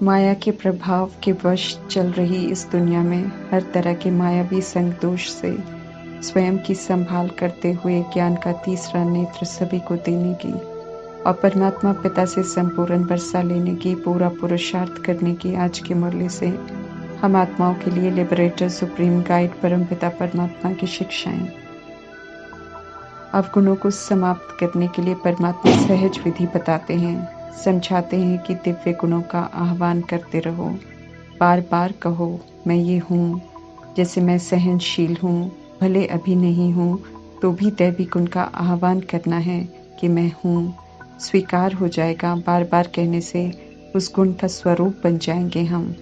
माया के प्रभाव के वश चल रही इस दुनिया में हर तरह के मायावी संग-दोष से स्वयं की संभाल करते हुए ज्ञान का तीसरा नेत्र सभी को देने की और परमात्मा पिता से संपूर्ण वर्षा लेने की पूरा पुरुषार्थ करने की आज के मुरली से हम आत्माओं के लिए लिबरेटर सुप्रीम गाइड परमपिता परमात्मा की शिक्षाएं। अवगुणों को समाप्त करने के लिए परमात्मा सहज विधि बताते हैं, समझाते हैं कि दिव्य गुणों का आह्वान करते रहो, बार बार कहो मैं ये हूँ, जैसे मैं सहनशील हूँ, भले अभी नहीं हूँ तो भी दैवी गुण का आह्वान करना है कि मैं हूँ। स्वीकार हो जाएगा, बार बार कहने से उस गुण का स्वरूप बन जाएंगे हम।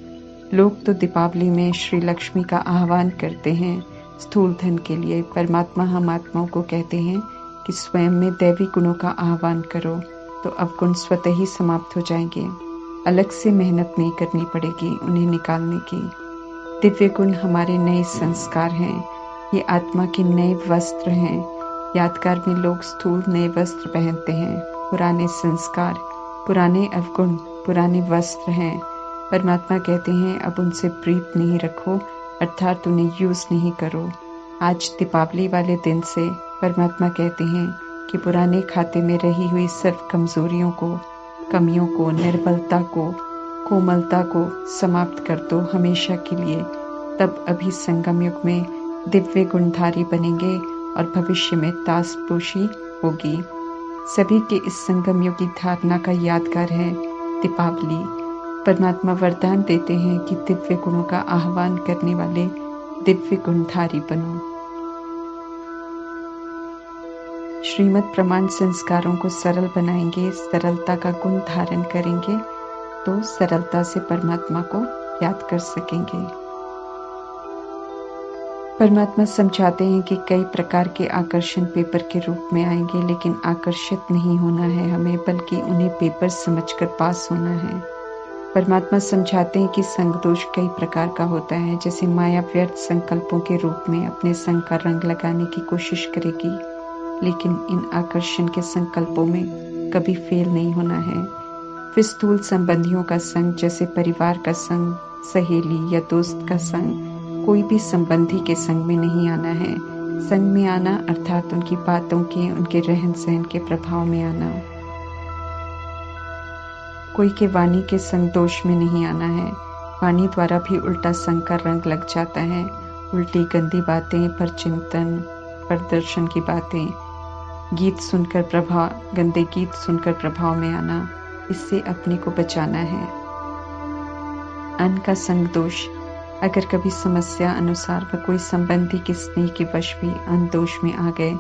लोग तो दीपावली में श्री लक्ष्मी का आह्वान करते हैं स्थूल धन के लिए। परमात्मा हम आत्माओं को कहते हैं कि स्वयं में दैवी गुणों का आह्वान करो तो अवगुण स्वतः ही समाप्त हो जाएंगे। अलग से मेहनत नहीं करनी पड़ेगी उन्हें निकालने की। दिव्य गुण हमारे नए संस्कार हैं, ये आत्मा के नए वस्त्र हैं। यादगार में लोग स्थूल नए वस्त्र पहनते हैं, पुराने संस्कार, पुराने अवगुण, पुराने वस्त्र हैं। परमात्मा कहते हैं अब उनसे प्रीत नहीं रखो, अर्थात उन्हें यूज नहीं करो। आज दीपावली वाले दिन से परमात्मा कहते हैं कि पुराने खाते में रही हुई सर्व कमजोरियों को, कमियों को, निर्बलता को, कोमलता को समाप्त कर दो हमेशा के लिए। तब अभी संगम युग में दिव्य गुणधारी बनेंगे और भविष्य में ताजपोशी होगी। सभी के इस संगम युग की धारणा का यादगार है दीपावली। परमात्मा वरदान देते हैं कि दिव्य गुणों का आह्वान करने वाले दिव्य गुणधारी बनो। श्रीमद् प्रमाण संस्कारों को सरल बनाएंगे, सरलता का गुण धारण करेंगे तो सरलता से परमात्मा को याद कर सकेंगे। परमात्मा समझाते हैं कि कई प्रकार के आकर्षण पेपर के रूप में आएंगे, लेकिन आकर्षित नहीं होना है हमें, बल्कि उन्हें पेपर समझकर पास होना है। परमात्मा समझाते हैं कि संग दोष कई प्रकार का होता है, जैसे माया व्यर्थ संकल्पों के रूप में अपने संग का रंग लगाने की कोशिश करेगी, लेकिन इन आकर्षण के संकल्पों में कभी फेल नहीं होना है। फिर स्थूल संबंधियों का संग, जैसे परिवार का संग, सहेली या दोस्त का संग, कोई भी संबंधी के संग में नहीं आना है। संग में आना अर्थात उनकी बातों के, उनके रहन सहन के प्रभाव में आना। कोई के वाणी के संग दोष में नहीं आना है। वाणी द्वारा भी उल्टा संग का रंग लग जाता है। उल्टी गंदी बातें, पर चिंतन, प्रदर्शन की बातें, गीत सुनकर प्रभाव, गंदे गीत सुनकर प्रभाव में आना, इससे अपने को बचाना है। अन्न का संग दोष, अगर कभी समस्या अनुसार व कोई संबंधी के स्नेह के वश भी अन्न दोष में आ गए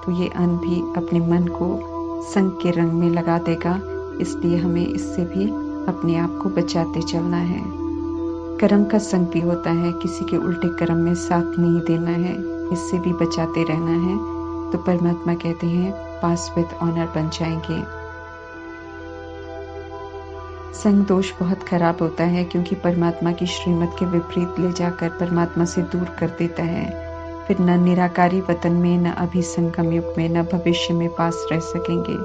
तो ये अन्न भी अपने मन को संग के रंग में लगा देगा, इसलिए हमें इससे भी अपने आप को बचाते चलना है। कर्म का संग भी होता है, किसी के उल्टे कर्म में साथ नहीं देना है, इससे भी बचाते रहना है। तो परमात्मा कहते हैं पास विद ऑनर बन जाएंगे। संग दोष बहुत खराब होता है, क्योंकि परमात्मा की श्रीमत के विपरीत ले जाकर परमात्मा से दूर कर देता है। फिर न निराकारी वतन में, न अभी संगम युग में, न भविष्य में पास रह सकेंगे।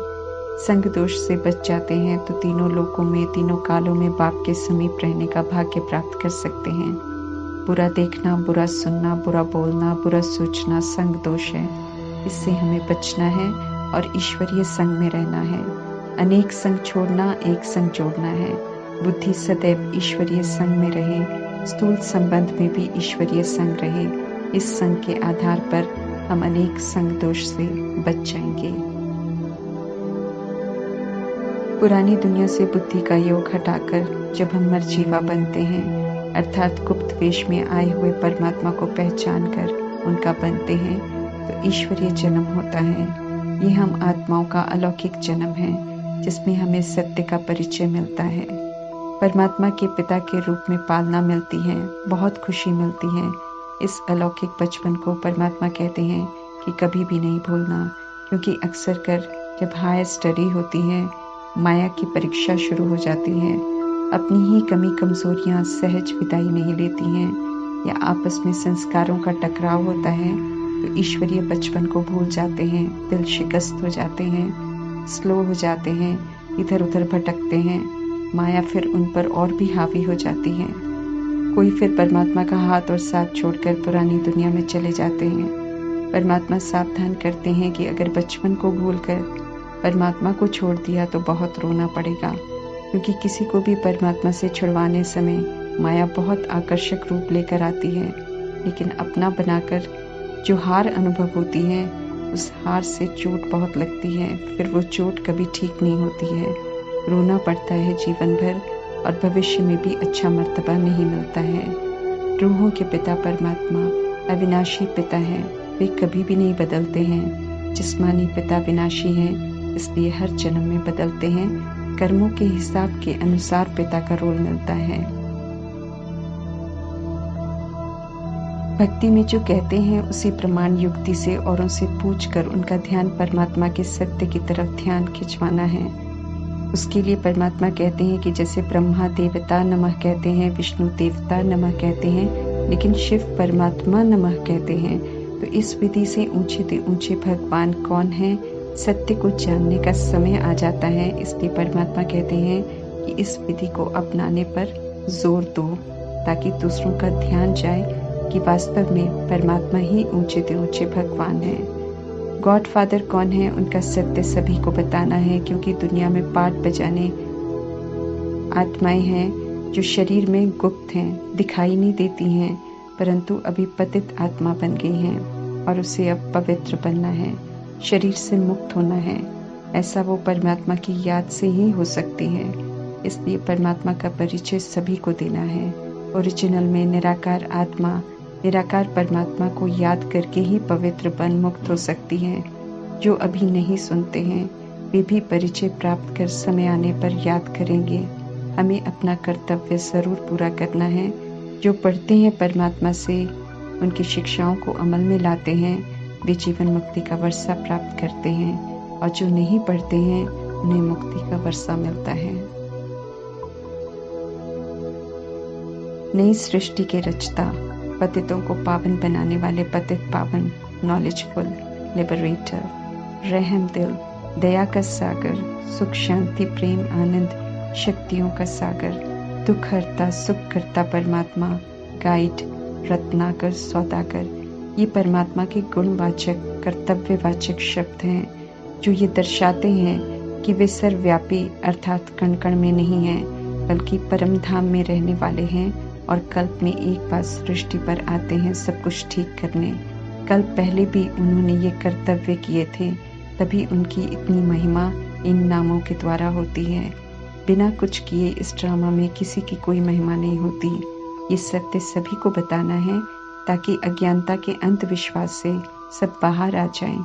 संग दोष से बच जाते हैं तो तीनों लोकों में, तीनों कालों में बाप के समीप रहने का भाग्य प्राप्त कर सकते हैं। बुरा देखना, बुरा सुनना, बुरा बोलना, बुरा सोचना संग दोष है, इससे हमें बचना है और ईश्वरीय संग में रहना है। अनेक संग छोड़ना, एक संग जोड़ना है। बुद्धि सदैव ईश्वरीय संग में रहे, स्थूल संबंध में भी ईश्वरीय संग रहे। इस संग के आधार पर हम अनेक संग दोष से बच जाएंगे। पुरानी दुनिया से बुद्धि का योग हटाकर जब हम मरजीवा बनते हैं, अर्थात गुप्त वेश में आए हुए परमात्मा को पहचान कर उनका बनते हैं, तो ईश्वरीय जन्म होता है। ये हम आत्माओं का अलौकिक जन्म है, जिसमें हमें सत्य का परिचय मिलता है। परमात्मा के पिता के रूप में पालना मिलती है, बहुत खुशी मिलती है। इस अलौकिक बचपन को परमात्मा कहते हैं कि कभी भी नहीं भूलना, क्योंकि अक्सर कर जब हायर स्टडी होती है, माया की परीक्षा शुरू हो जाती है, अपनी ही कमी कमजोरियां सहज विदाई नहीं लेती हैं, या आपस में संस्कारों का टकराव होता है, तो ईश्वरीय बचपन को भूल जाते हैं, दिल शिकस्त हो जाते हैं, स्लो हो जाते हैं, इधर उधर भटकते हैं। माया फिर उन पर और भी हावी हो जाती है। कोई फिर परमात्मा का हाथ और साथ छोड़कर पुरानी दुनिया में चले जाते हैं। परमात्मा सावधान करते हैं कि अगर बचपन को भूलकर परमात्मा को छोड़ दिया तो बहुत रोना पड़ेगा, क्योंकि किसी को भी परमात्मा से छुड़वाने समय माया बहुत आकर्षक रूप लेकर आती है, लेकिन अपना बनाकर जो हार अनुभव होती है, उस हार से चोट बहुत लगती है। फिर वो चोट कभी ठीक नहीं होती है, रोना पड़ता है जीवन भर और भविष्य में भी अच्छा मर्तबा नहीं मिलता है। रूहों के पिता परमात्मा अविनाशी पिता हैं, वे कभी भी नहीं बदलते हैं। जिस्मानी पिता विनाशी हैं, इसलिए हर जन्म में बदलते हैं। कर्मों के हिसाब के अनुसार पिता का रोल मिलता है। भक्ति में जो कहते हैं उसी प्रमाण युक्ति से औरों से पूछकर उनका ध्यान परमात्मा के सत्य की तरफ ध्यान खिंचवाना है। उसके लिए परमात्मा कहते हैं कि जैसे ब्रह्मा देवता नमः कहते हैं, विष्णु देवता नमः कहते हैं, लेकिन शिव परमात्मा नमः कहते हैं। तो इस विधि से ऊंचे से ऊंचे भगवान कौन है, सत्य को जानने का समय आ जाता है। इसलिए परमात्मा कहते हैं कि इस विधि को अपनाने पर जोर दो, ताकि दूसरों का ध्यान जाए कि वास्तव में परमात्मा ही ऊंचे से ऊंचे भगवान है। गॉड फादर कौन है, उनका सत्य सभी को बताना है, क्योंकि दुनिया में पाठ बजाने आत्माएं हैं जो शरीर में गुप्त हैं, दिखाई नहीं देती हैं, परंतु अभी पतित आत्मा बन गई हैं और उसे अब पवित्र बनना है, शरीर से मुक्त होना है। ऐसा वो परमात्मा की याद से ही हो सकती है। इसलिए परमात्मा का परिचय सभी को देना है। ओरिजिनल में निराकार आत्मा निराकार परमात्मा को याद करके ही पवित्र बन मुक्त हो सकती है। जो अभी नहीं सुनते हैं वे भी परिचय प्राप्त कर समय आने पर याद करेंगे। हमें अपना कर्तव्य जरूर पूरा करना है। जो पढ़ते हैं परमात्मा से, उनकी शिक्षाओं को अमल में लाते हैं, वे जीवन मुक्ति का वर्षा प्राप्त करते हैं, और जो नहीं पढ़ते हैं उन्हें मुक्ति का वर्षा मिलता है। नई सृष्टि के रचता, पतितों को पावन बनाने वाले पतित पावन, नॉलेजफुल, लिबरेटर, रहम दिल, दया का सागर, सुख शांति प्रेम आनंद शक्तियों का सागर, दुख हरता सुख करता परमात्मा, गाइड, रत्नाकर, सौदागर, ये परमात्मा के गुणवाचक कर्तव्यवाचक शब्द हैं, जो ये दर्शाते हैं कि वे सर्वव्यापी अर्थात कण कण में नहीं हैं, बल्कि परम धाम में रहने वाले हैं और कल्प में एक बार सृष्टि पर आते हैं सब कुछ ठीक करने। कल्प पहले भी उन्होंने ये कर्तव्य किए थे, तभी उनकी इतनी महिमा इन नामों के द्वारा होती है। बिना कुछ किए इस ड्रामा में किसी की कोई महिमा नहीं होती। ये सत्य सभी को बताना है, ताकि अज्ञानता के अंधविश्वास से सब बाहर आ जाएं।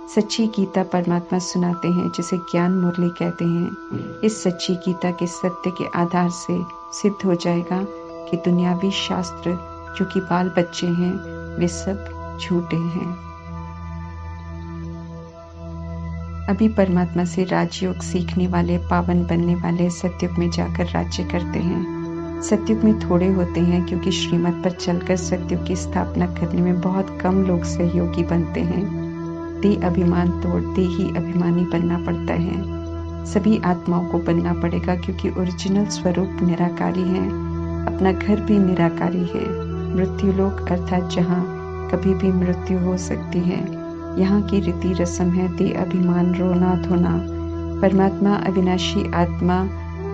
सच्ची गीता परमात्मा सुनाते हैं, जिसे ज्ञान मुरली कहते हैं। इस सच्ची गीता के सत्य के आधार से सिद्ध हो जाएगा कि दुनियावी शास्त्र जो कि बाल बच्चे हैं, वे सब झूठे हैं। अभी परमात्मा से राजयोग सीखने वाले, पावन बनने वाले सतयुग में जाकर राज्य करते हैं। सतयुग में थोड़े होते हैं, क्योंकि श्रीमत पर चलकर सतयुग की स्थापना करने में बहुत कम लोग सहयोगी बनते हैं। देह अभिमान तोड़ देह ही अभिमानी बनना पड़ता है। सभी आत्माओं को बनना पड़ेगा, क्योंकि ओरिजिनल स्वरूप निराकारी है। अपना घर भी निराकारी है। मृत्युलोक अर्थात जहाँ कभी भी मृत्यु हो सकती है, यहाँ की रीति रस्म है देह अभिमान, रोना धोना। परमात्मा अविनाशी आत्मा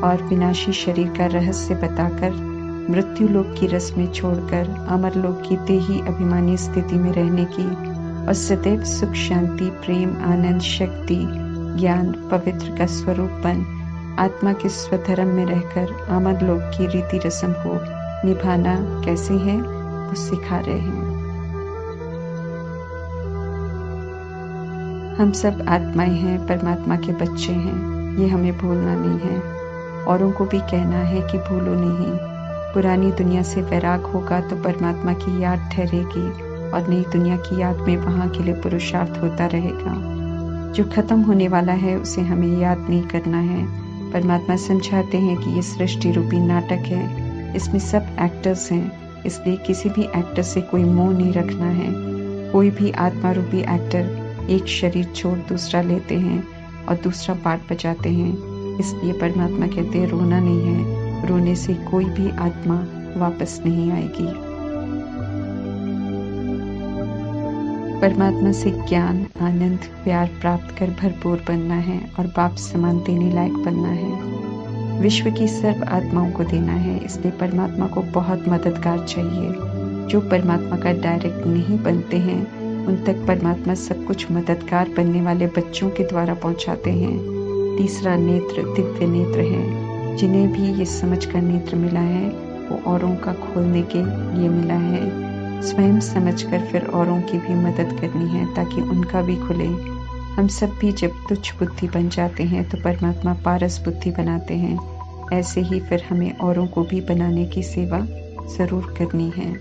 और विनाशी शरीर का रहस्य बताकर मृत्युलोक की रस्में छोड़कर अमरलोक की देही अभिमानी स्थिति में रहने की और सदैव सुख शांति प्रेम आनंद शक्ति ज्ञान पवित्र का स्वरूप बन आत्मा के स्वधर्म में रहकर अमरलोक की रीति रस्म को निभाना कैसे है, वो सिखा रहे हैं। हम सब आत्माएं हैं, परमात्मा के बच्चे हैं, ये हमें भूलना नहीं है। औरों को भी कहना है कि भूलो नहीं। पुरानी दुनिया से वैराग होगा तो परमात्मा की याद ठहरेगी और नई दुनिया की याद में वहाँ के लिए पुरुषार्थ होता रहेगा। जो खत्म होने वाला है उसे हमें याद नहीं करना है। परमात्मा समझाते हैं कि ये सृष्टि रूपी नाटक है, इसमें सब एक्टर्स हैं, इसलिए किसी भी एक्टर से कोई मोह नहीं रखना है। कोई भी आत्मा रूपी एक्टर एक शरीर छोड़ दूसरा लेते हैं और दूसरा पार्ट बजाते हैं। इसलिए परमात्मा कहते हैं रोना नहीं है, रोने से कोई भी आत्मा वापस नहीं आएगी। परमात्मा से ज्ञान, आनंद, प्यार प्राप्त कर भरपूर बनना है और बाप समान देने लायक बनना है। विश्व की सर्व आत्माओं को देना है, इसलिए परमात्मा को बहुत मददगार चाहिए। जो परमात्मा का डायरेक्ट नहीं बनते हैं उन तक परमात्मा सब कुछ मददगार बनने वाले बच्चों के द्वारा पहुंचाते हैं। तीसरा नेत्र दिव्य नेत्र है। जिन्हें भी ये समझ कर नेत्र मिला है वो औरों का खोलने के लिए मिला है। स्वयं समझकर फिर औरों की भी मदद करनी है ताकि उनका भी खुले। हम सब भी जब तुच्छ बुद्धि बन जाते हैं तो परमात्मा पारस बुद्धि बनाते हैं। ऐसे ही फिर हमें औरों को भी बनाने की सेवा जरूर करनी है।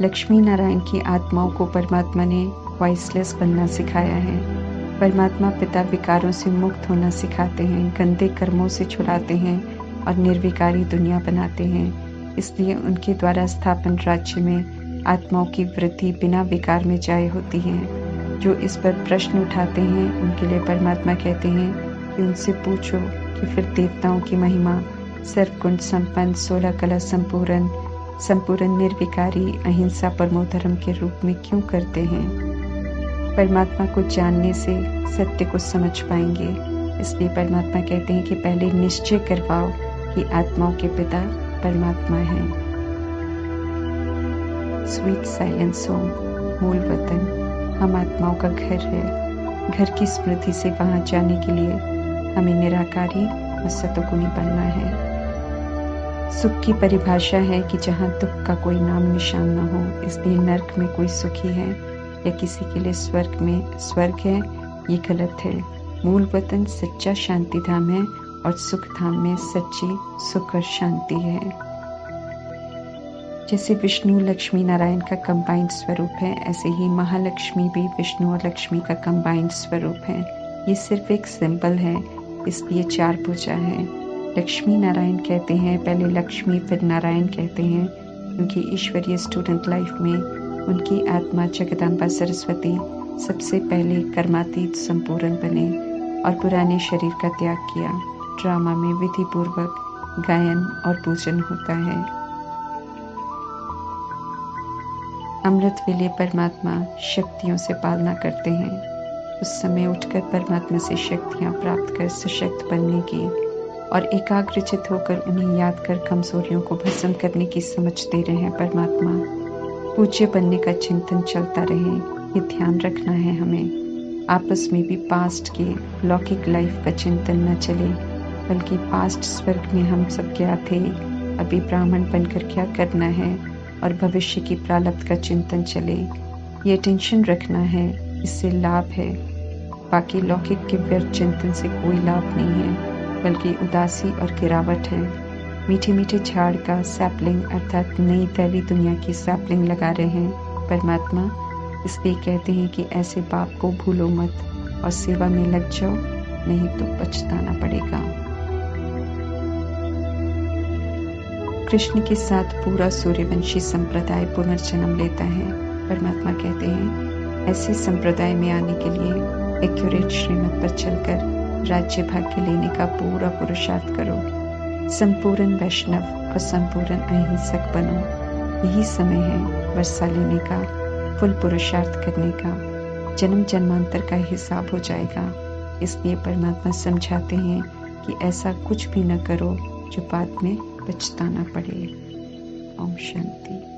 लक्ष्मी नारायण की आत्माओं को परमात्मा ने वॉइसलेस बनना सिखाया है। परमात्मा पिता विकारों से मुक्त होना सिखाते हैं, गंदे कर्मों से छुड़ाते हैं और निर्विकारी दुनिया बनाते हैं। इसलिए उनके द्वारा स्थापन राज्य में आत्माओं की वृद्धि बिना विकार में जाए होती है। जो इस पर प्रश्न उठाते हैं उनके लिए परमात्मा कहते हैं कि उनसे पूछो कि फिर देवताओं की महिमा सर्वगुण संपन्न, 16 कला संपूर्ण निर्विकारी, अहिंसा परमो धर्म के रूप में क्यों करते हैं। परमात्मा को जानने से सत्य को समझ पाएंगे। इसलिए परमात्मा कहते हैं कि पहले निश्चय करवाओ कि आत्माओं के पिता परमात्मा हैं। स्वीट साइलेंस होम, मूल वतन हम आत्माओं का घर है। घर की स्मृति से वहां जाने के लिए हमें निराकारी और सतोगुणी बनना है। सुख की परिभाषा है कि जहाँ दुख का कोई नाम निशान न हो। इसलिए नरक में कोई सुखी है या किसी के लिए स्वर्ग में स्वर्ग है, ये गलत है। मूल वतन सच्चा शांति धाम है और सुख धाम में सच्ची सुख और शांति है। जैसे विष्णु लक्ष्मी नारायण का कंबाइंड स्वरूप है, ऐसे ही महालक्ष्मी भी विष्णु और लक्ष्मी का कंबाइंड स्वरूप है। ये सिर्फ एक सिंबल है, इसलिए 4 भुजा है। लक्ष्मी नारायण कहते हैं, पहले लक्ष्मी फिर नारायण कहते हैं। उनकी ईश्वरीय स्टूडेंट लाइफ में उनकी आत्मा जगदम्बा सरस्वती सबसे पहले कर्मातीत संपूर्ण बने और पुराने शरीर का त्याग किया। ड्रामा में विधि पूर्वक गायन और पूजन होता है। अमृत वेले परमात्मा शक्तियों से पालना करते हैं। उस समय उठकर परमात्मा से शक्तियां प्राप्त कर सशक्त बनने की और एकाग्रचित होकर उन्हें याद कर कमजोरियों को भस्म करने की समझ दे रहे हैं। परमात्मा पूज्य बनने का चिंतन चलता रहे, ये ध्यान रखना है हमें। आपस में भी पास्ट के लौकिक लाइफ का चिंतन न चले, बल्कि पास्ट स्वर्ग में हम सब क्या थे, अभी ब्राह्मण बनकर क्या करना है और भविष्य की प्रारब्ध का चिंतन चले। ये टेंशन रखना है, इससे लाभ है। बाकी लौकिक के व्यर्थ चिंतन से कोई लाभ नहीं है, बल्कि उदासी और गिरावट है। मीठे मीठे झाड़ का सैपलिंग अर्थात नई दैवी दुनिया की सैपलिंग लगा रहे हैं परमात्मा। इसलिए कहते हैं कि ऐसे बाप को भूलो मत और सेवा में लग जाओ, नहीं तो पछताना पड़ेगा। कृष्ण के साथ पूरा सूर्यवंशी संप्रदाय पुनर्जन्म लेता है। परमात्मा कहते हैं ऐसे संप्रदाय में आने के लिए एक्यूरेट श्रीमत पर चलकर राज्य भाग्य लेने का पूरा पुरुषार्थ करो। संपूर्ण वैष्णव और संपूर्ण अहिंसक बनो। यही समय है वर्षा लेने का, फुल पुरुषार्थ करने का। जन्म जन्मांतर का हिसाब हो जाएगा। इसलिए परमात्मा समझाते हैं कि ऐसा कुछ भी न करो जो बाद में पछताना पड़े। ओम शांति।